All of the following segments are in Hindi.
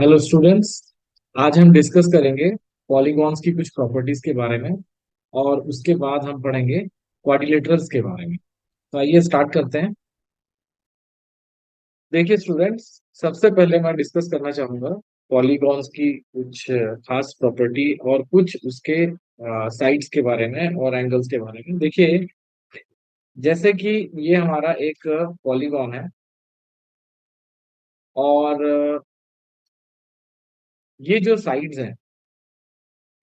Hello students. आज हम डिस्कस करेंगे पॉलीगॉन्स की कुछ प्रॉपर्टीज के बारे में और उसके बाद हम पढ़ेंगे क्वाड्रिलेटरल्स के बारे में। तो आइए स्टार्ट करते हैं। देखिए स्टूडेंट्स, सबसे पहले मैं डिस्कस करना चाहूंगा पॉलीगॉन्स की कुछ खास प्रॉपर्टी और कुछ उसके साइड्स के बारे में और एंगल्स के बारे में। देखिए, जैसे कि ये हमारा एक पॉलीगॉन है और ये जो साइड्स हैं,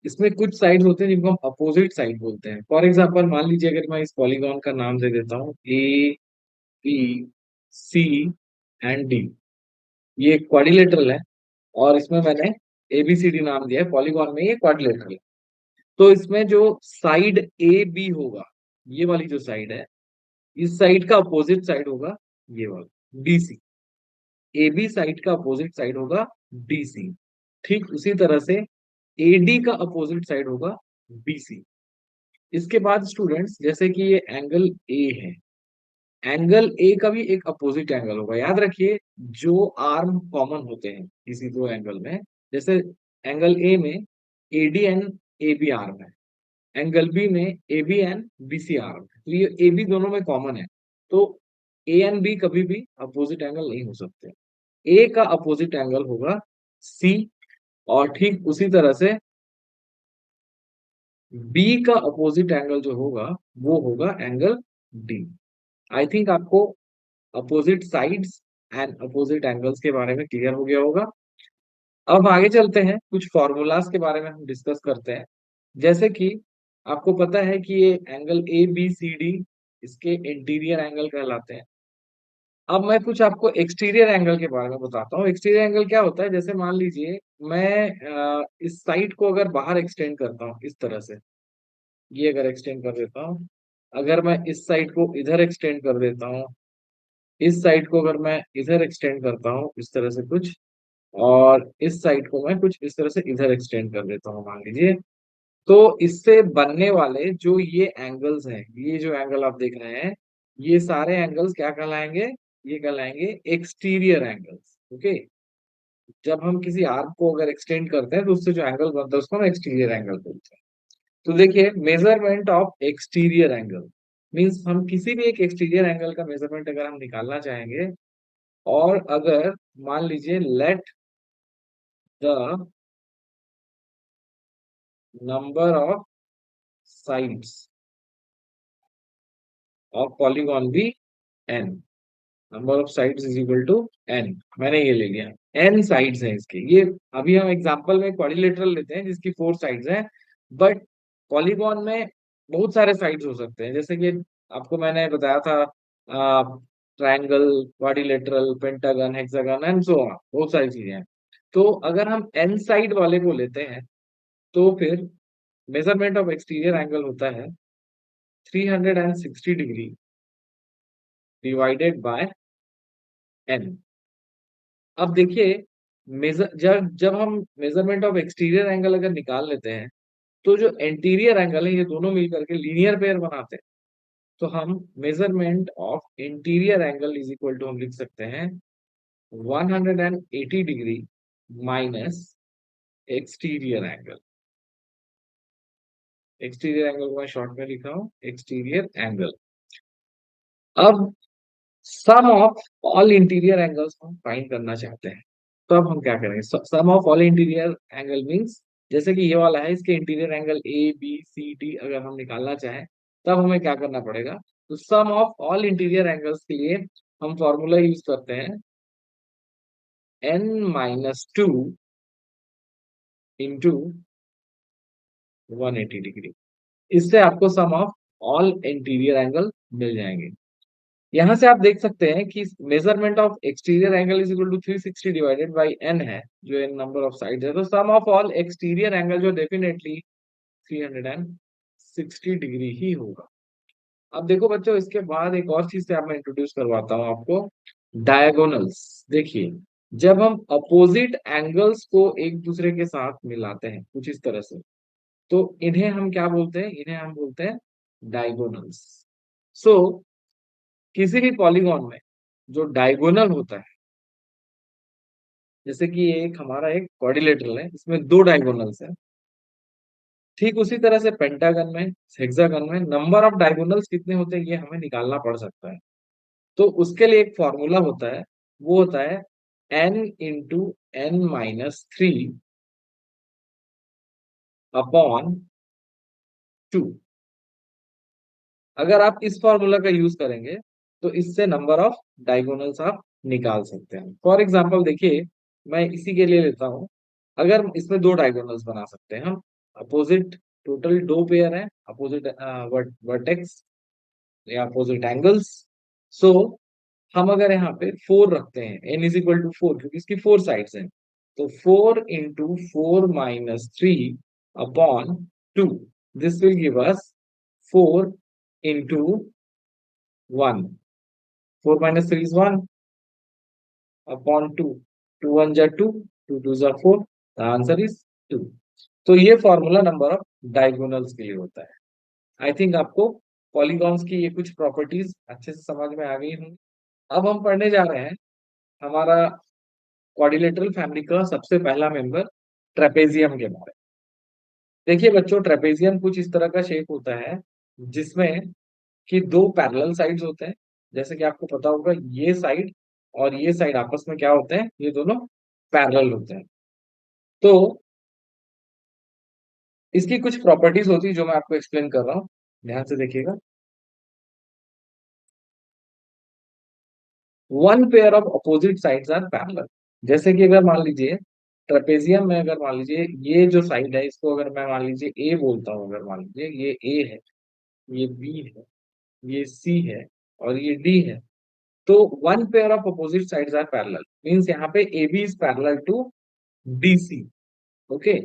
इसमें कुछ साइड्स होते हैं जिनको हम अपोजिट साइड बोलते हैं। फॉर एग्जांपल, मान लीजिए अगर मैं इस पॉलीगॉन का नाम दे देता हूँ ए, बी, सी एंड डी। ये क्वाड्रिलेटरल है और इसमें मैंने ए बी सी डी नाम दिया है। पॉलीगॉन में ये क्वाड्रिलेटरल है। तो इसमें जो साइड ए बी होगा, ये वाली जो साइड है, इस साइड का अपोजिट साइड होगा ये वाला D C. A B side का अपोजिट साइड होगा डी सी। ठीक उसी तरह से ए डी का अपोजिट साइड होगा बी सी। इसके बाद स्टूडेंट्स, जैसे कि ये एंगल ए है, एंगल ए का भी एक अपोजिट एंगल होगा। याद रखिए, जो आर्म कॉमन होते हैं किसी दो एंगल में, जैसे एंगल ए में A D and A B arm है, एंगल बी में A B and B C arm है, तो ये ए बी दोनों में कॉमन है। तो ए एंड बी कभी भी अपोजिट एंगल नहीं हो सकते। ए का अपोजिट एंगल होगा सी, और ठीक उसी तरह से बी का अपोजिट एंगल जो होगा वो होगा एंगल डी। आई थिंक आपको opposite sides and opposite angles के बारे में क्लियर हो गया होगा। अब आगे चलते हैं, कुछ फॉर्मूलाज के बारे में हम डिस्कस करते हैं। जैसे कि आपको पता है कि ये angle A B C D इसके इंटीरियर एंगल कहलाते हैं। अब मैं कुछ आपको एक्सटीरियर एंगल के बारे में बताता हूँ। एक्सटीरियर एंगल क्या होता है, जैसे मान लीजिए मैं इस साइड को अगर बाहर एक्सटेंड करता हूँ इस तरह से, ये अगर एक्सटेंड कर देता हूँ, अगर मैं इस साइड को इधर एक्सटेंड कर देता हूँ, इस साइड को अगर मैं इधर एक्सटेंड करता हूँ इस तरह से कुछ, और इस साइड को मैं कुछ इस तरह से इधर एक्सटेंड कर देता हूँ मान लीजिए, तो इससे बनने वाले जो ये एंगल्स हैं, ये जो एंगल आप देख रहे हैं, ये सारे एंगल्स क्या कहलाएंगे? ये कहलाएंगे एक्सटीरियर एंगल्स। ओके। जब हम किसी आर्क को अगर एक्सटेंड करते हैं तो उससे जो एंगल बनता है उसको हम एक्सटीरियर एंगल बोलते हैं। तो देखिए, measurement of exterior angle means हम किसी भी एक एक्सटीरियर एंगल का मेजरमेंट अगर हम निकालना चाहेंगे, और अगर मान लीजिए let the number of sides of polygon be N, number of sides is equal to N, मैंने ये ले लिया, एन साइड्स हैं इसके। ये अभी हम एग्जांपल में क्वाड्रिलेटरल लेते हैं जिसकी 4 साइड्स हैं, बट पॉलीगॉन में बहुत सारे साइड्स हो सकते हैं। जैसे कि आपको मैंने बताया था, triangle, quadrilateral, pentagon, hexagon and so on, बहुत सारी चीजें हैं। तो अगर हम एन साइड वाले को लेते हैं तो फिर मेजरमेंट ऑफ एक्सटीरियर एंगल होता है 360 डिग्री डिवाइडेड बाय एन। अब देखिए, मेजर जब जब हम मेजरमेंट ऑफ एक्सटीरियर एंगल अगर निकाल लेते हैं, तो जो इंटीरियर एंगल है ये दोनों मिलकर के लीनियर पेयर बनाते हैं। तो हम measurement of interior angle is equal to हम लिख सकते हैं 180 degree minus exterior angle. Exterior angle को मैं शॉर्ट में लिखा हूं एक्सटीरियर एंगल। अब sum of all interior angles हम फाइंड करना चाहते हैं, तो अब हम क्या करेंगे? Sum of all interior angle means, जैसे कि ये वाला है, इसके interior angle A B C D अगर हम निकालना चाहें, तब हमें क्या करना पड़ेगा? तो sum of all interior angles के लिए हम फॉर्मूला यूज करते हैं n-2 इंटू 180 डिग्री। इससे आपको sum of all interior angle मिल जाएंगे। यहां से आप देख सकते हैं कि measurement of exterior angle is equal to 360 divided by N है, जो एन नंबर ऑफ साइड है। तो sum of all exterior angle जो डेफिनेटली 360 डिग्री ही होगा। अब देखो बच्चों, इसके बाद एक और चीज से आप मैं इंट्रोड्यूस करवाता हूँ आपको, डायगोनल्स। देखिए, जब हम अपोजिट एंगल्स को एक दूसरे के साथ मिलाते हैं कुछ इस तरह से, तो इन्हें हम क्या बोलते हैं? इन्हें हम बोलते हैं डायगोनल्स। सो किसी भी पॉलीगॉन में जो डायगोनल होता है जैसे कि ये एक हमारा एक क्वाड्रिलेटरल है, इसमें दो डायगोनल्स है। ठीक उसी तरह से पेंटागन में, हेक्सागन में नंबर ऑफ डायगोनल्स कितने होते हैं ये हमें निकालना पड़ सकता है। तो उसके लिए एक फॉर्मूला होता है, वो होता है n × n - 3 अपॉन 2। अगर आप इस फॉर्मूला का यूज करेंगे तो इससे नंबर ऑफ डायगोनल्स आप निकाल सकते हैं। फॉर एग्जांपल देखिए, मैं इसी के लिए लेता हूं, अगर इसमें दो डायगोनल्स बना सकते हैं हम, अपोजिट, टोटल दो पेयर है अपोजिट वर्टेक्स या अपोजिट एंगल्स। सो हम अगर यहाँ पे 4 रखते हैं, n = 4, क्योंकि इसकी 4 साइड्स हैं, तो 4 × 4 - 3 upon 2, this will give us 4 × 1। 4 - 3 is 1 upon 2। 2 1 जा 2, 2 2 जा 4, the answer is 2। तो ये फॉर्मूला नंबर ऑफ डायगोनल्स के लिए होता है। आई थिंक आपको पॉलीगॉन्स की ये कुछ प्रॉपर्टीज अच्छे से समझ में आ गई होंगी। अब हम पढ़ने जा रहे हैं हमारा क्वाड्रिलेटरल फैमिली का सबसे पहला मेंबर, ट्रेपेजियम के बारे में। देखिए बच्चों, ट्रेपेजियम कुछ इस तरह का शेप होता है जिसमें कि दो पैरेलल साइड्स होते हैं। जैसे कि आपको पता होगा, ये साइड और ये साइड आपस में क्या होते हैं, ये दोनों पैरेलल होते हैं। तो इसकी कुछ प्रॉपर्टीज होती है जो मैं आपको एक्सप्लेन कर रहा हूँ, ध्यान से देखिएगा। One pair of opposite sides are parallel. जैसे कि अगर मान लीजिए ट्रेपेजियम में, अगर मान लीजिए ये जो साइड है, इसको अगर मैं मान लीजिए ए बोलता हूँ, अगर मान लीजिए ये ए है, ये बी है, ये सी है और ये डी है, तो one pair of opposite sides are parallel, means यहाँ पे A B is parallel to D C. Okay.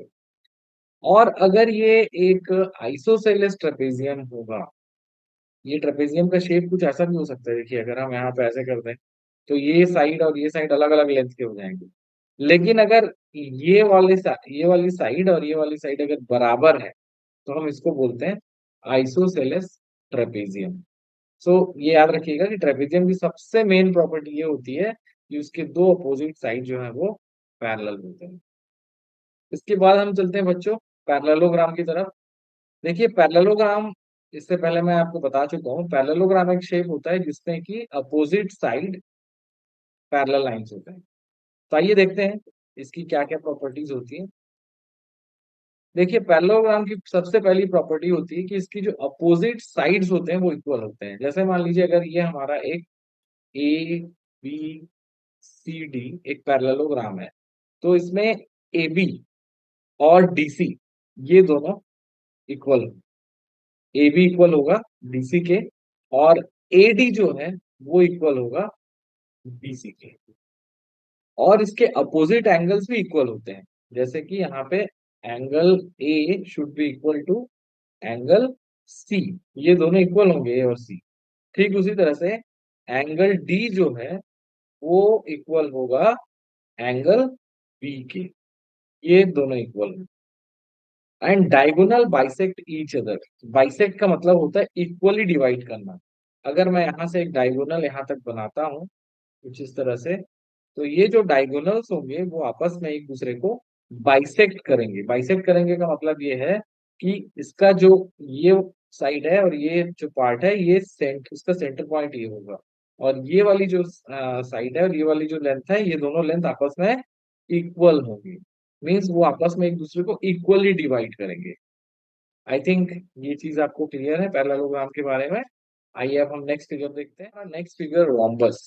और अगर ये एक आइसोसेलेस ट्रेपेजियम होगा, ये ट्रेपेजियम का शेप कुछ ऐसा भी हो सकता है। देखिए अगर हम यहाँ पे ऐसे करते हैं तो ये साइड और ये साइड अलग अलग लेंथ के हो जाएंगे। लेकिन अगर ये वाली साइड और ये वाली साइड अगर बराबर है, तो हम इसको बोलते हैं आइसोसेलेस ट्रेपेजियम। सो ये याद रखिएगा कि ट्रेपेजियम की सबसे मेन प्रॉपर्टी ये होती है कि उसके दो अपोजिट साइड जो है वो पैरेलल होते हैं। इसके बाद हम चलते हैं बच्चों पैरेललोग्राम की तरफ। देखिए पैरेललोग्राम, इससे पहले मैं आपको बता चुका हूँ, पैरेललोग्राम एक शेप होता है जिसमें कि अपोजिट साइड पैरेलल लाइंस होते हैं। तो आइए देखते हैं इसकी क्या क्या प्रॉपर्टीज होती है। देखिए पैरेललोग्राम की सबसे पहली प्रॉपर्टी होती है कि इसकी जो अपोजिट साइड्स होते हैं वो इक्वल होते हैं। जैसे मान लीजिए अगर ये हमारा एक ए बी सी डी एक पैरेललोग्राम है, तो इसमें ए बी और डी सी ये दोनों इक्वल, ए बी इक्वल होगा डीसी के, और ए डी जो है वो इक्वल होगा बीसी के। और इसके अपोजिट एंगल्स भी इक्वल होते हैं। जैसे कि यहाँ पे angle A should be equal to angle C, ये दोनों इक्वल होंगे ए और सी। ठीक उसी तरह से एंगल डी जो है वो इक्वल होगा एंगल बी के, ये दोनों equal. And diagonal bisect each other. Bisect का मतलब होता है इक्वली डिवाइड करना। अगर मैं यहाँ से एक डायगोनल यहाँ तक बनाता हूँ कुछ इस तरह से, तो ये जो डायगोनल्स होंगे वो आपस में एक दूसरे को बाइसेक्ट करेंगे। बाइसेक्ट करेंगे का मतलब ये है कि इसका जो ये साइड है और ये जो पार्ट है, ये इसका सेंटर पॉइंट ये होगा, और ये वाली जो साइड है और ये वाली जो लेंथ है, ये दोनों लेंथ आपस में इक्वल होंगी। मीन्स वो आपस में एक दूसरे को इक्वली डिवाइड करेंगे। आई थिंक ये चीज आपको क्लियर है पैरेललोग्राम के बारे में। आइए अब हम नेक्स्ट फिगर देखते हैं। Next figure rhombus.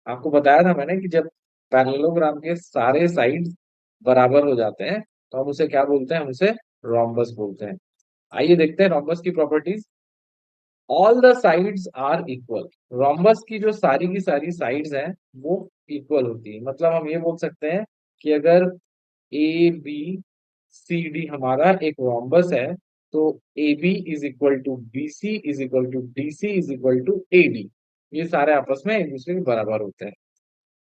आपको बताया था मैंने कि जब पैरेललोग्राम के सारे साइड बराबर हो जाते हैं तो हम उसे क्या बोलते हैं, हम उसे रोम्बस बोलते हैं। आइए देखते हैं रोम्बस की properties. All the sides are equal. Rhombus की जो सारी की सारी साइड्स हैं वो इक्वल होती है। मतलब हम ये बोल सकते हैं कि अगर ए बी सी डी हमारा एक रोम्बस है, तो A B is equal to B C is equal to D C is equal to A D, ये सारे आपस में एक दूसरे के बराबर होते हैं।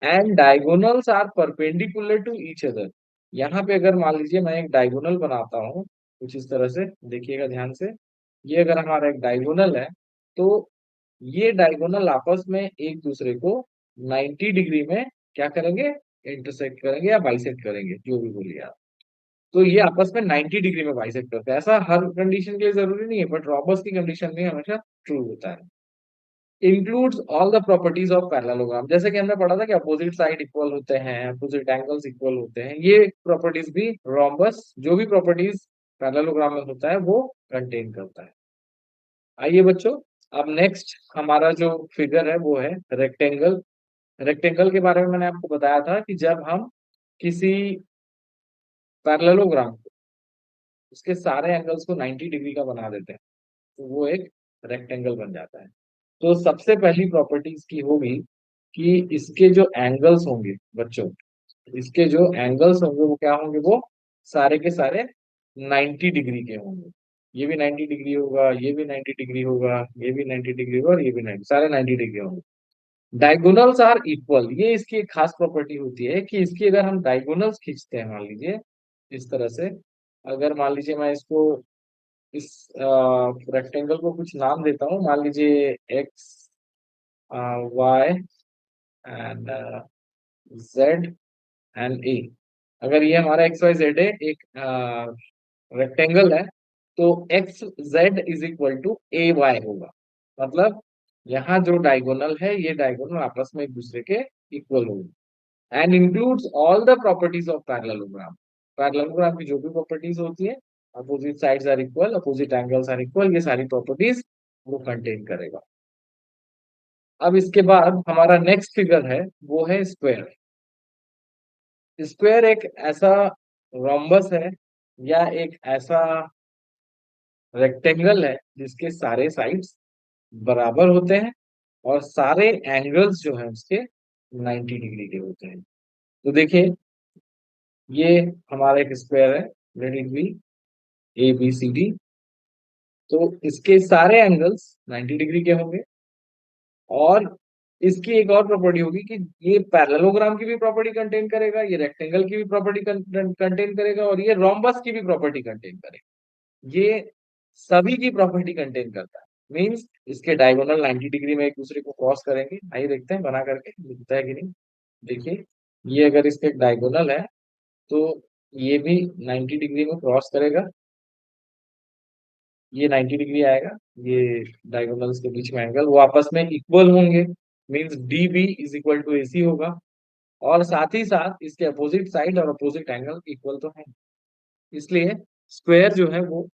And diagonals are perpendicular to each other. यहाँ पे अगर मान लीजिए मैं एक डायगोनल बनाता हूँ कुछ इस तरह से, देखिएगा ध्यान से, ये अगर हमारा एक डायगोनल है, तो ये डायगोनल आपस में एक दूसरे को 90 डिग्री में क्या करेंगे, इंटरसेक्ट करेंगे या बाइसेक्ट करेंगे, जो भी बोलिए आप। तो ये आपस में 90 डिग्री में बाइसेक्ट करते हैं। ऐसा हर कंडीशन के लिए जरूरी नहीं है, बट रॉबर्स की कंडीशन में हमेशा ट्रू होता है। Includes all the properties of parallelogram, जैसे कि हमने पढ़ा था कि अपोजिट साइड इक्वल होते हैं, अपोजिट एंगल्स इक्वल होते हैं, ये प्रॉपर्टीज भी रोम्बस जो भी प्रॉपर्टीज पैरेललोग्राम में होता है वो कंटेन करता है। आइए बच्चों, अब नेक्स्ट हमारा जो फिगर है वो है रेक्टेंगल। रेक्टेंगल के बारे में मैंने आपको बताया था कि जब हम किसी पैरेललोग्राम को उसके सारे एंगल्स को 90 डिग्री का बना देते हैं तो वो एक रेक्टेंगल बन जाता है। तो सबसे पहली प्रॉपर्टीज की होगी कि इसके जो एंगल्स होंगे बच्चों, इसके जो एंगल्स होंगे वो क्या होंगे, वो सारे के सारे 90 डिग्री के होंगे। ये भी 90 डिग्री होगा, ये भी 90 डिग्री होगा, ये भी 90 डिग्री होगा, और ये भी 90, सारे 90 डिग्री होंगे। डायगोनल्स आर इक्वल, ये इसकी एक खास प्रॉपर्टी होती है कि इसकी अगर हम डायगोनल्स खींचते हैं, मान लीजिए इस तरह से, अगर मान लीजिए मैं इसको इस रेक्टेंगल को कुछ नाम देता हूँ, मान लीजिए X, Y and Z and A. अगर ये हमारा एक्स वाई जेड है, एक रेक्टेंगल है, तो X Z is equal to A Y होगा। मतलब यहाँ जो डायगोनल है, ये डायगोनल आपस में एक दूसरे के इक्वल होंगे। And includes all the properties of parallelogram, parallelogram की जो भी प्रॉपर्टीज होती है, opposite sides are equal, opposite angles are equal, ये सारी प्रॉपर्टीज वो कंटेन करेगा। अब इसके बाद हमारा नेक्स्ट फिगर है वो है स्क्वायर। स्क्वायर एक ऐसा रोम्बस है या एक ऐसा रेक्टेंगल है जिसके सारे साइड्स बराबर होते हैं और सारे एंगल्स जो है उसके 90 डिग्री के होते हैं। तो देखिए, ये हमारा एक स्क्वायर है, let it be A B C D. तो इसके सारे एंगल्स 90 डिग्री के होंगे, और इसकी एक और प्रॉपर्टी होगी कि ये पैरेललोग्राम की भी प्रॉपर्टी कंटेन करेगा, ये रेक्टेंगल की भी प्रॉपर्टी कंटेन करेगा, और ये रोम्बस की भी प्रॉपर्टी कंटेन करेगा। ये सभी की प्रॉपर्टी कंटेन करता है। मींस इसके डायगोनल 90 डिग्री में एक दूसरे को क्रॉस करेंगे। आइए देखते हैं बना करके दिखता है कि नहीं। देखिए, ये अगर इसके डायगोनल है तो ये भी 90 डिग्री में क्रॉस करेगा, ये 90 डिग्री आएगा, ये डायगोनल्स के बीच में एंगल वो आपस में इक्वल होंगे। Means D B is equal to A C होगा, और साथ ही साथ इसके अपोजिट साइड और अपोजिट एंगल इक्वल तो है। इसलिए स्क्वायर जो है वो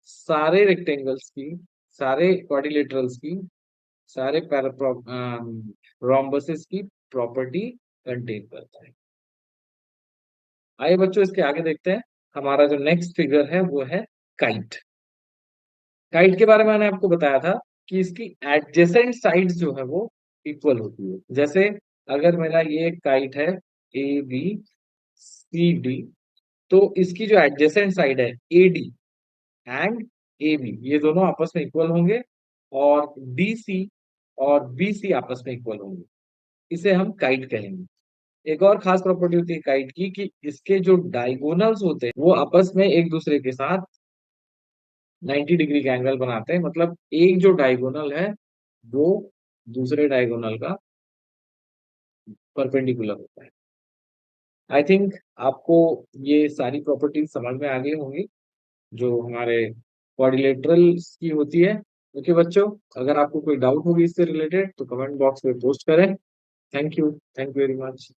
सारे रेक्टेंगल्स की, सारे क्वाड्रिलेटरल्स की, सारे रोम्बसेस की प्रॉपर्टी कंटेन करता है। आइए बच्चों, इसके आगे देखते हैं। हमारा जो नेक्स्ट फिगर है वो है काइट। काइट के बारे में मैंने आपको बताया था कि इसकी एडजेसेंट साइड्स जो है वो इक्वल होती है। जैसे अगर मेरा ये काइट है ए बी सी डी, तो इसकी जो एडजेसेंट साइड है A D and A B, ये दोनों आपस में इक्वल होंगे, और डी सी और बी सी आपस में इक्वल होंगे। इसे हम काइट कहेंगे। एक और खास प्रॉपर्टी होती है काइट की कि इसके जो डायगोनल्स होते हैं वो आपस में एक दूसरे के साथ 90 डिग्री का एंगल बनाते हैं। मतलब एक जो डायगोनल है वो दूसरे डायगोनल का परपेंडिकुलर होता है। आई थिंक आपको ये सारी प्रॉपर्टीज समझ में आ गई होंगी जो हमारे क्वाड्रिलेटरल्स की होती है। ओके बच्चों, अगर आपको कोई डाउट होगी इससे रिलेटेड तो कमेंट बॉक्स में पोस्ट करें। Thank you very much.